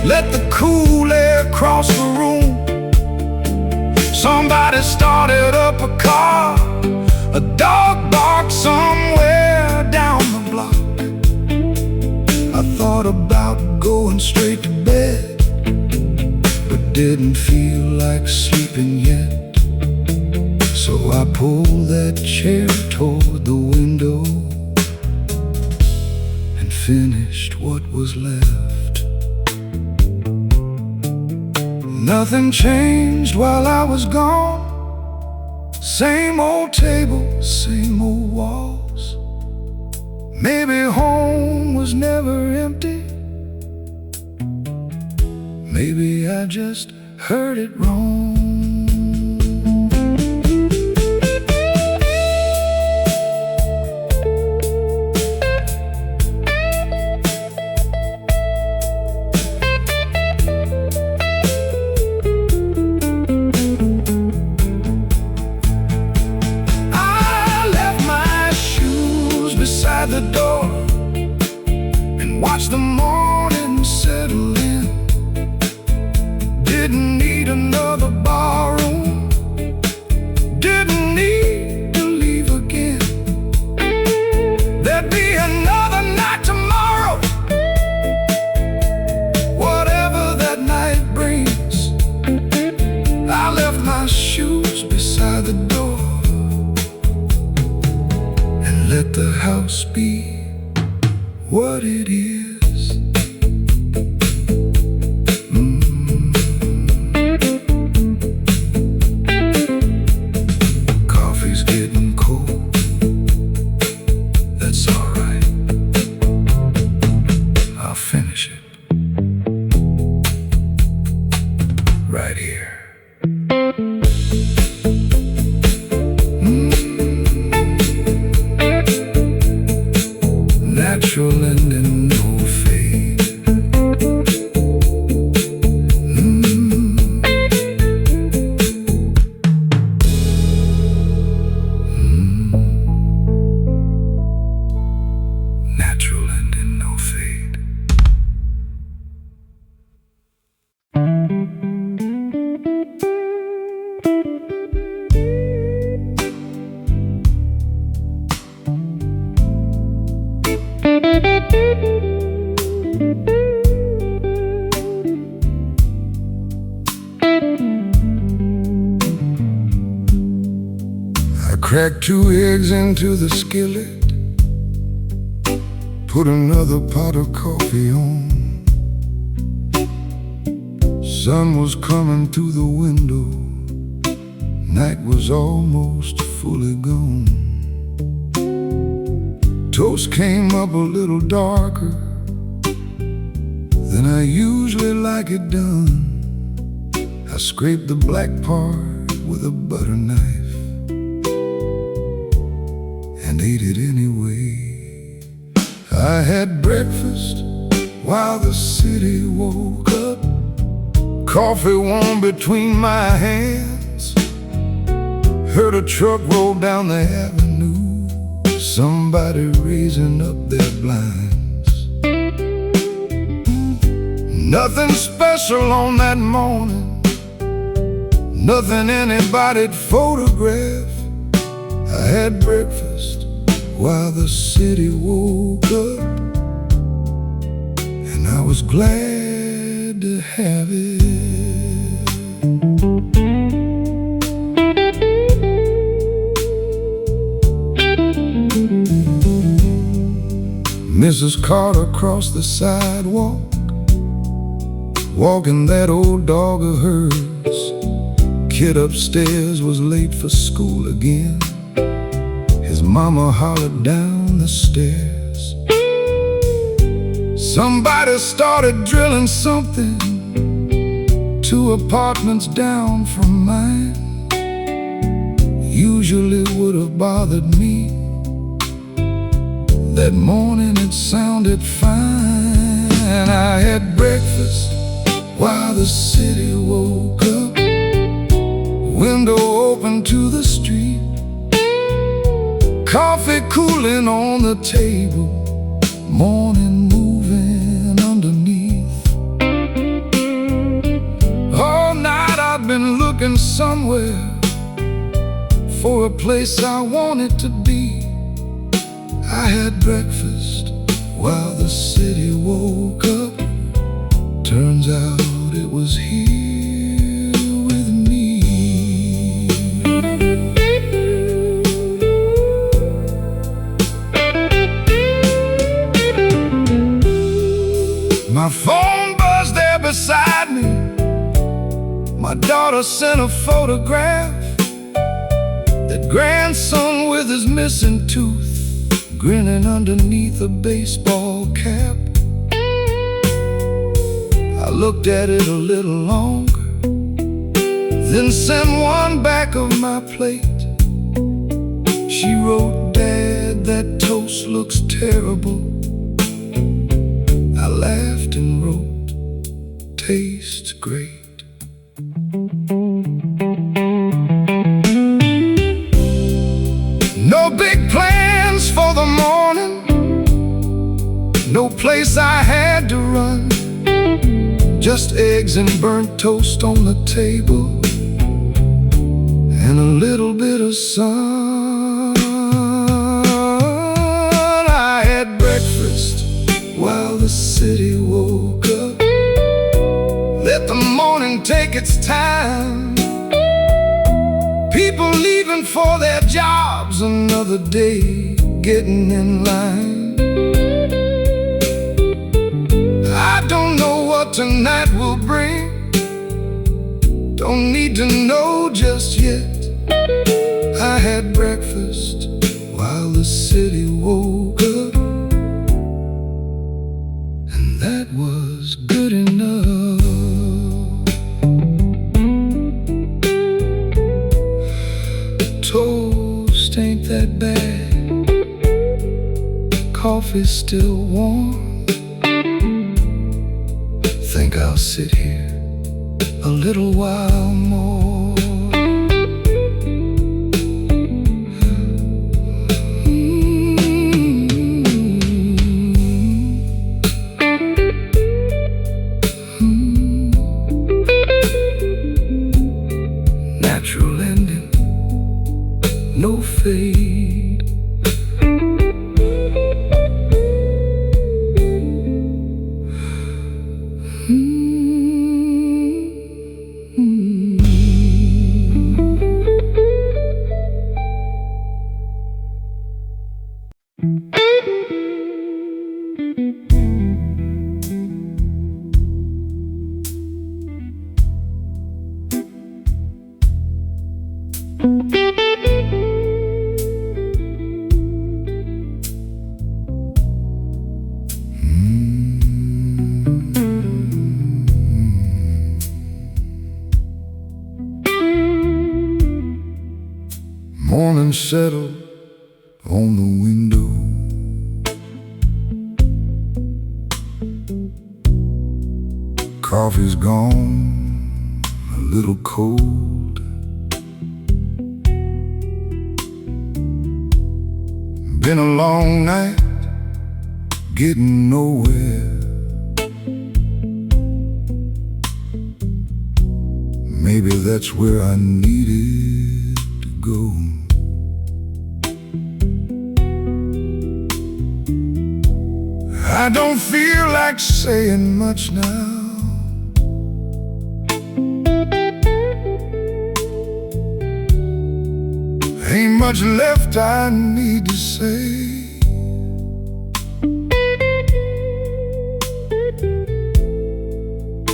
let the cool air cross the room. Somebody started up a car, a dog barked somewhere down the block. I thought about going straight to bed, but didn't feel like sleeping yet. So I pulled that chair toward the window and finished what was left. Nothing changed while I was gone. Same old table, same old walls. Maybe home was never empty. Maybe I just heard it wrong. The door and watch the morning settle in. Didn't need another barroom, didn't need to leave again. There'd be another night tomorrow, whatever that night brings. I left my shoes beside the door and let the house be what it is. Coffee's getting cold, that's alright, I'll finish it. right here. Natural ending, no fade. Natural ending, no fade. I cracked 2 eggs into the skillet, put another pot of coffee on. Sun was coming through the window, night was almost fully gone. Toast came up a little darker than I usually like it done. I scraped the black part with a butter knife and ate it anyway. I had breakfast while the city woke up, coffee warm between my hands. Heard a truck roll down the avenue, somebody raising up their blinds. Nothing special on that morning, nothing anybody'd photograph. I had breakfast while the city woke up, and I was glad to have it. Mrs. Carter crossed the sidewalk, walking that old dog of hers. Kid upstairs was late for school again. His mama hollered down the stairs. Somebody started drilling something 2 apartments down from mine. Usually would have bothered me, that morning it sounded fine. I had breakfast while the city woke up, window open to the street, coffee cooling on the table, morning moving underneath. All night I'd been looking somewhere for a place I wanted to be. I had breakfast while the city woke up. Turns out it was here with me. My phone buzzed there beside me. My daughter sent a photograph. That grandson with his missing tooth, grinning underneath a baseball cap. I looked at it a little longer, then sent one back of my plate. She wrote, "Dad, that toast looks terrible." I laughed and wrote, "Tastes great." No big plans for the morning, no place I had to run, just eggs and burnt toast on the table, and a little bit of sun. I had breakfast while the city woke up. Let the morning take its time, people leaving for their jobs, another day getting in line. I don't know what tonight will bring, don't need to know just yet. I had breakfast while the city woke up, and that was good enough. coffee still warm. Think I'll sit here a little while more. Natural ending, no fade. Morning settled on the window. Coffee's gone, a little cold. Been a long night, getting nowhere. Maybe that's where I needed to go. I don't feel like saying much now. Ain't much left I need to say.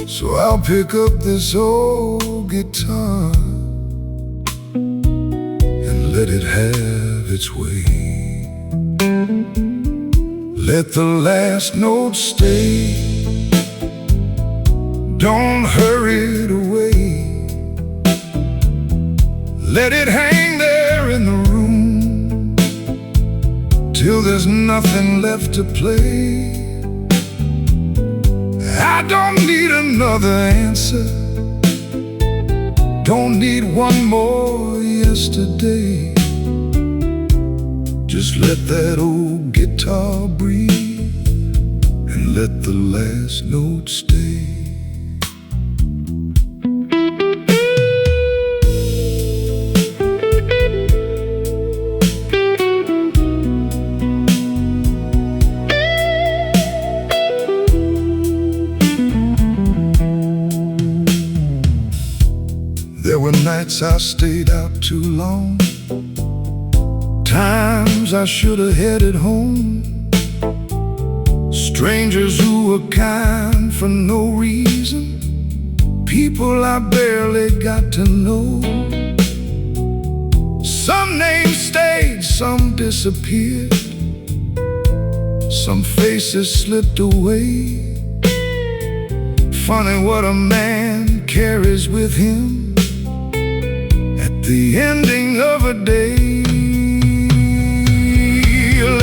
So I'll pick up this old guitar and let it have its way. Let the last note stay. Don't hurry it away. Let it hang there in the room till there's nothing left to play. I don't need another answer. Don't need one more yesterday. Just let that old guitar breathe and let the last note stay. There were nights I stayed out too long, times I should have headed home. Strangers who were kind for no reason, people I barely got to know. Some names stayed, some disappeared, some faces slipped away. Funny what a man carries with him at the ending of a day.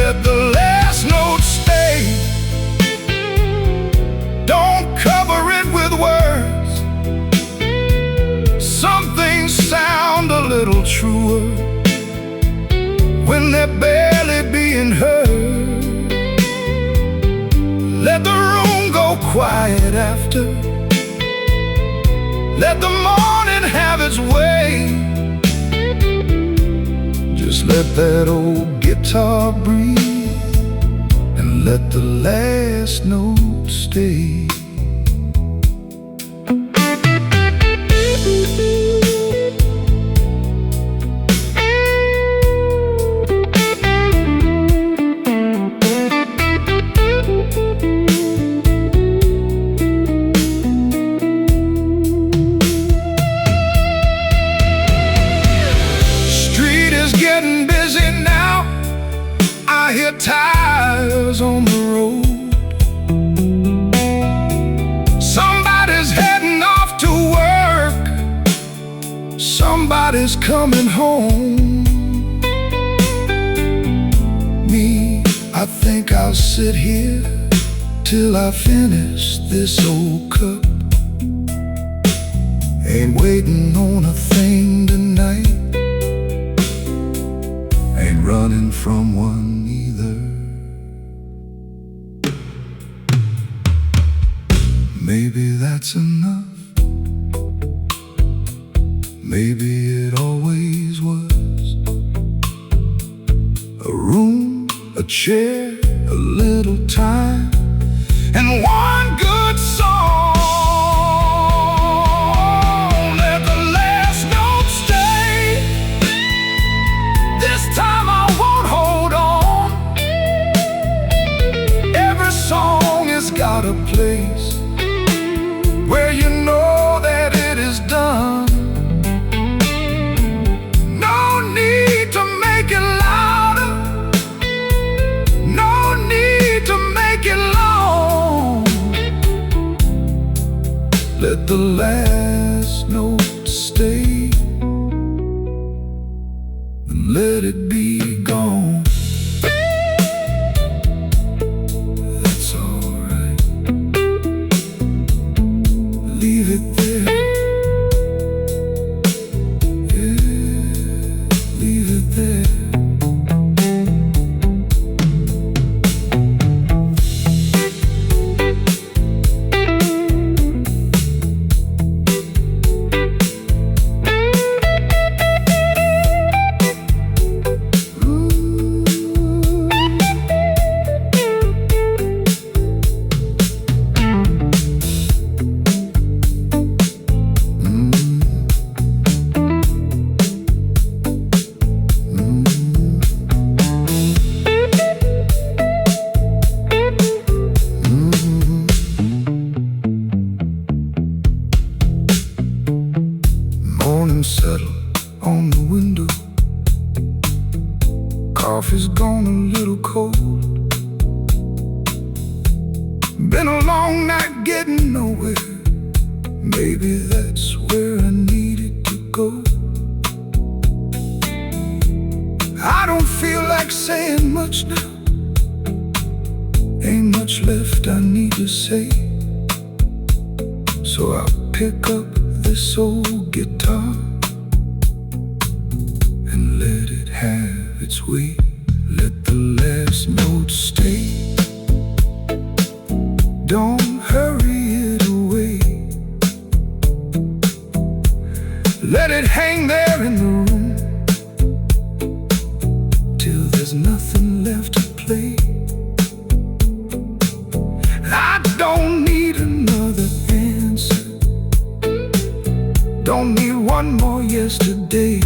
Let the last note stay. Don't cover it with words. Some things sound a little truer when they're barely being heard. Let the room go quiet after. Let the morning have its way. Just let that old guitar breathe and let the last note stay. Getting busy now. I hear tires on the road. Somebody's heading off to work. Somebody's coming home. Me, I I think I'll sit here till I finish this old cup. Ain't waiting on a thing tonight, ain't running from one either. Maybe that's enough. Maybe it always was. A room, a chair, a little time, and one good song. Let the last note stay. This time I won't hold on. Every song has got a place where you know that it is done. No need to make it louder, no need to make it long. Let the last note stay, and let it be gone. That's alright. Leave it there. Yeah, leave it there. Morning settle on the window. Coffee's gone a little cold. Been a long night getting nowhere. Maybe that's where I needed to go. I don't feel like saying much now. Ain't much left I need to say. So I'll pick up this old guitar and let it have its way. Let the last note stay. Don't hurry it away. Let it hang there in the room till there's nothing left to play. I don't need another answer, don't need one more yesterday.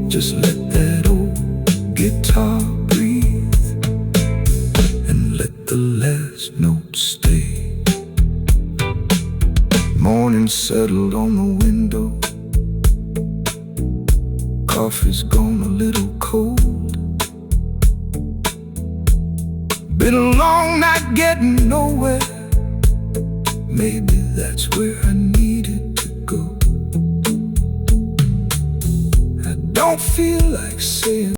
Just let that old guitar breathe, and let the last note stay. Morning settled on the window. Coffee's gone a little cold. Been a long night getting nowhere. Maybe that's where I needed to go. I don't feel like saying